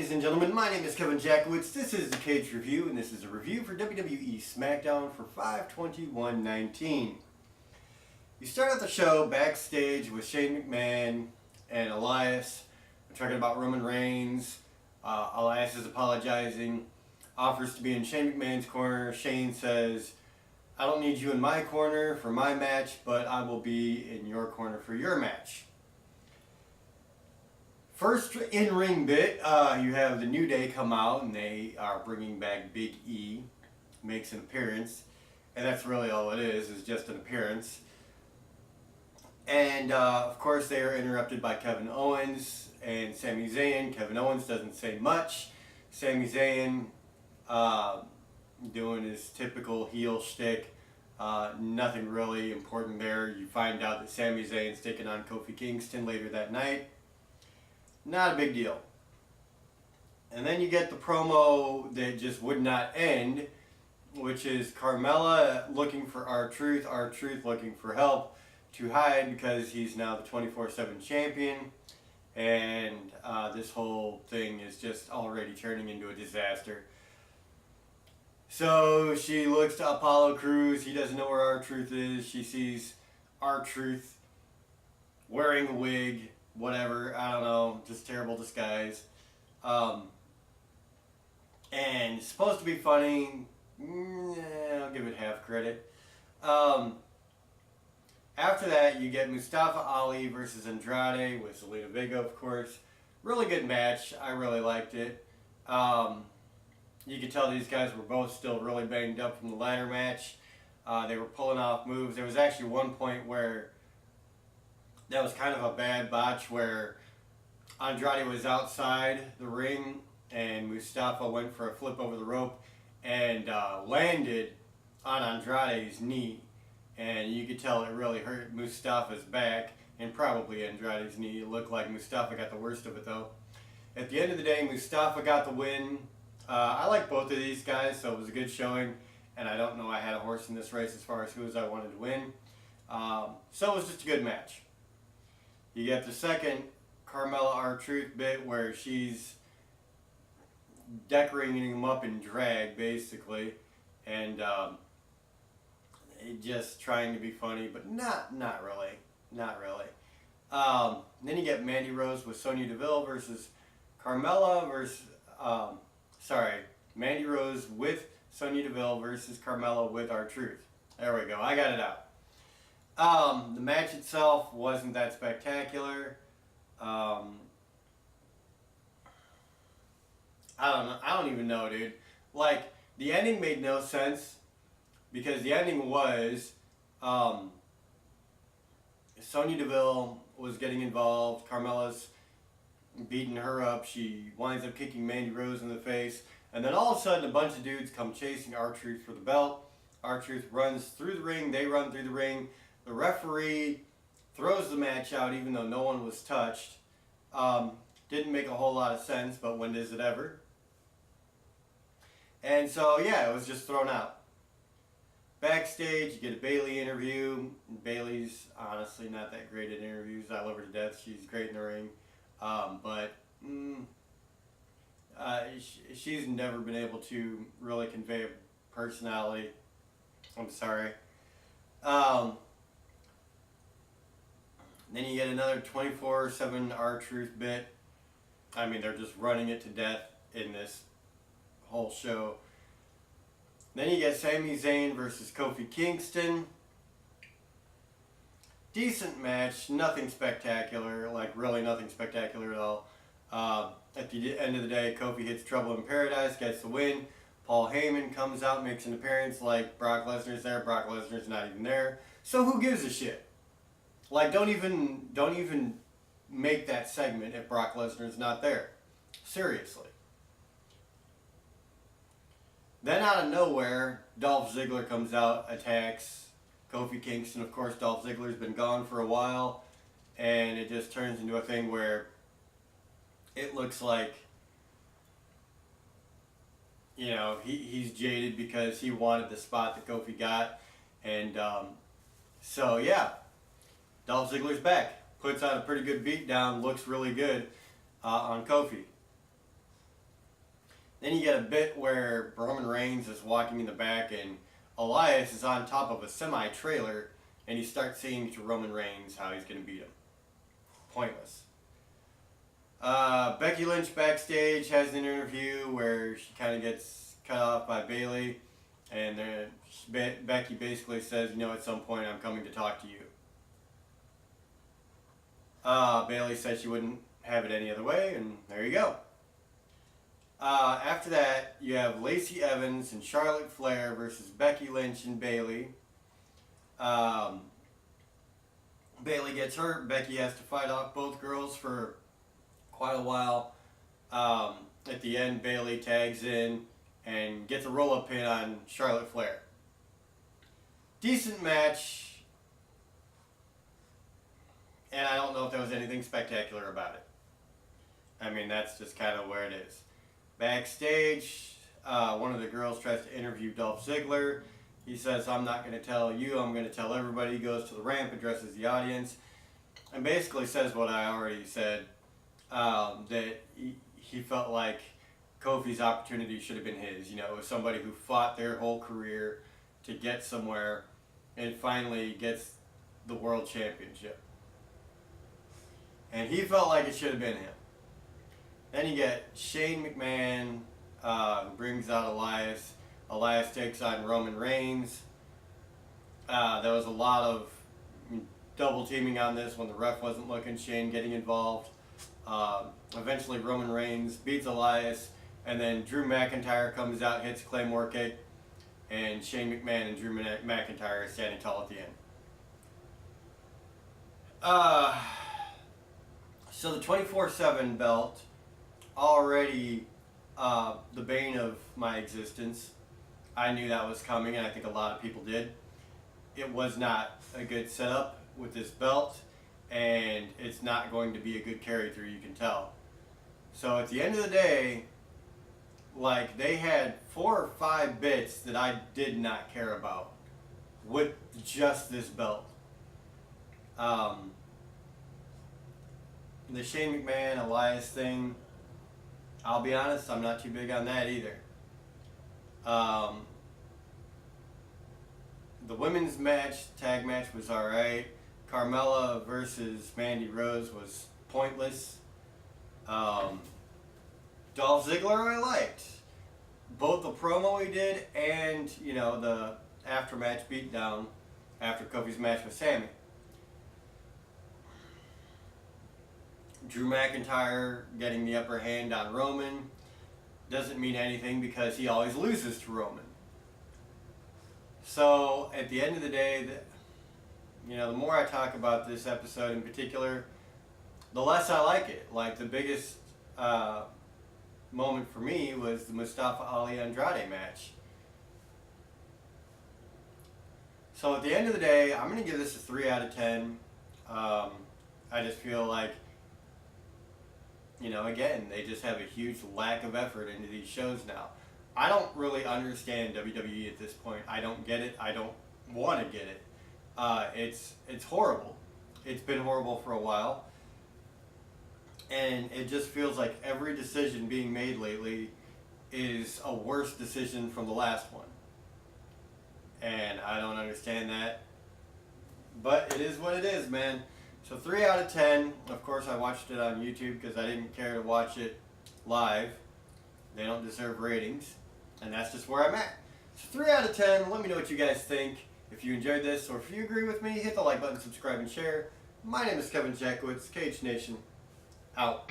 Ladies and gentlemen, my name is Kevin Jackowitz. This is the Kaged Review, and this is a review for WWE SmackDown for 5/21/19. You start out the show backstage with Shane McMahon and Elias. We're talking about Roman Reigns. Elias is apologizing, offers to be in Shane McMahon's corner. Shane says, "I don't need you in my corner for my match, but I will be in your corner for your match." First in-ring bit, you have the New Day come out and they are bringing back Big E, makes an appearance, and that's really all it is just an appearance. And of course they are interrupted by Kevin Owens and Sami Zayn. Kevin Owens doesn't say much. Sami Zayn doing his typical heel shtick. Nothing really important there. You find out that Sami Zayn's taking on Kofi Kingston later that night. Not a big deal. And then you get the promo that just would not end, which is Carmella looking for R-Truth, R-Truth looking for help to hide because he's now the 24/7 champion. And this whole thing is just already turning into a disaster. So she looks to Apollo Crews. He doesn't know where R-Truth is. She sees R-Truth wearing a wig. Whatever, I don't know, just terrible disguise. And it's supposed to be funny. I'll give it half credit. After that, you get Mustafa Ali versus Andrade with Zelina Vega, of course. Really good match. I really liked it. You could tell these guys were both still really banged up from the ladder match. They were pulling off moves. There was actually one point where that was kind of a bad botch where Andrade was outside the ring and Mustafa went for a flip over the rope and landed on Andrade's knee. And you could tell it really hurt Mustafa's back and probably Andrade's knee. It looked like Mustafa got the worst of it though. At the end of the day, Mustafa got the win. I like both of these guys, so it was a good showing. And I don't know I had a horse in this race as far as who I wanted to win. So it was just a good match. You get the second Carmella R-Truth bit where she's decorating him up in drag, basically, and just trying to be funny, but not really. Then you get Mandy Rose with Sonya Deville versus Carmella versus Mandy Rose with Sonya Deville versus Carmella with R-Truth. There we go. I got it out. The match itself wasn't that spectacular. I don't know. I don't even know, dude. Like, the ending made no sense because the ending was Sonya Deville was getting involved. Carmella's beating her up. She winds up kicking Mandy Rose in the face. And then all of a sudden, a bunch of dudes come chasing R-Truth for the belt. R-Truth runs through the ring. They run through the ring. The referee throws the match out even though no one was touched. Didn't make a whole lot of sense, but when does it ever? And so, yeah, it was just thrown out. Backstage, you get a Bayley interview. Bayley's honestly not that great at interviews. I love her to death. She's great in the ring. She's never been able to really convey a personality. I'm sorry. Then you get another 24/7 R-Truth bit. I mean, they're just running it to death in this whole show. Then you get Sami Zayn versus Kofi Kingston. Decent match, nothing spectacular, like really nothing spectacular at all. At the end of the day, Kofi hits Trouble in Paradise, gets the win. Paul Heyman comes out, makes an appearance like Brock Lesnar's there. Brock Lesnar's not even there. So who gives a shit? Like, don't even make that segment if Brock Lesnar's not there. Seriously. Then out of nowhere, Dolph Ziggler comes out, attacks Kofi Kingston. Of course, Dolph Ziggler's been gone for a while, and it just turns into a thing where it looks like, you know, he's jaded because he wanted the spot that Kofi got. And so, yeah. Dolph Ziggler's back. Puts out a pretty good beatdown. Looks really good on Kofi. Then you get a bit where Roman Reigns is walking in the back and Elias is on top of a semi-trailer, and he starts saying to Roman Reigns how he's going to beat him. Pointless. Becky Lynch backstage has an interview where she kind of gets cut off by Bayley, and then Becky basically says, you know, at some point I'm coming to talk to you. Bayley said she wouldn't have it any other way, and there you go. After that, you have Lacey Evans and Charlotte Flair versus Becky Lynch and Bayley. Bayley gets hurt. Becky has to fight off both girls for quite a while. At the end, Bayley tags in and gets a roll-up pin on Charlotte Flair. Decent match, and I don't know if there was anything spectacular about it. I mean, that's just kind of where it is. Backstage, one of the girls tries to interview Dolph Ziggler. He says, I'm not going to tell you, I'm going to tell everybody. He goes to the ramp, addresses the audience, and basically says what I already said, that he felt like Kofi's opportunity should have been his. You know, it was somebody who fought their whole career to get somewhere and finally gets the world championship. And he felt like it should have been him. Then you get Shane McMahon, who brings out Elias. Elias takes on Roman Reigns. There was a lot of double teaming on this when the ref wasn't looking. Shane getting involved. Eventually Roman Reigns beats Elias, and then Drew McIntyre comes out, hits Claymore kick, and Shane McMahon and Drew McIntyre are standing tall at the end. So the 24/7 belt, already the bane of my existence. I knew that was coming, and I think a lot of people did. It was not a good setup with this belt, and it's not going to be a good carry through, you can tell. So at the end of the day, like, they had 4 or 5 bits that I did not care about with just this belt. The Shane McMahon Elias thing, I'll be honest, I'm not too big on that either. The women's tag match was alright. Carmella versus Mandy Rose was pointless. Dolph Ziggler I liked. Both the promo he did and, you know, the after-match beatdown after Kofi's match with Sami. Drew McIntyre getting the upper hand on Roman doesn't mean anything because he always loses to Roman. So at the end of the day, you know, the more I talk about this episode in particular, the less I like it. Like, the biggest moment for me was the Mustafa Ali Andrade match. So at the end of the day, I'm going to give this a 3 out of 10. I just feel like, you know, again, they just have a huge lack of effort into these shows now. I don't really understand WWE at this point. I don't get it. I don't want to get it. It's horrible. It's been horrible for a while. And it just feels like every decision being made lately is a worse decision from the last one. And I don't understand that. But it is what it is, man. So 3 out of 10. Of course, I watched it on YouTube because I didn't care to watch it live. They don't deserve ratings. And that's just where I'm at. So 3 out of 10. Let me know what you guys think. If you enjoyed this or if you agree with me, hit the like button, subscribe, and share. My name is Kevin Jackowitz, Kaged Nation. Out.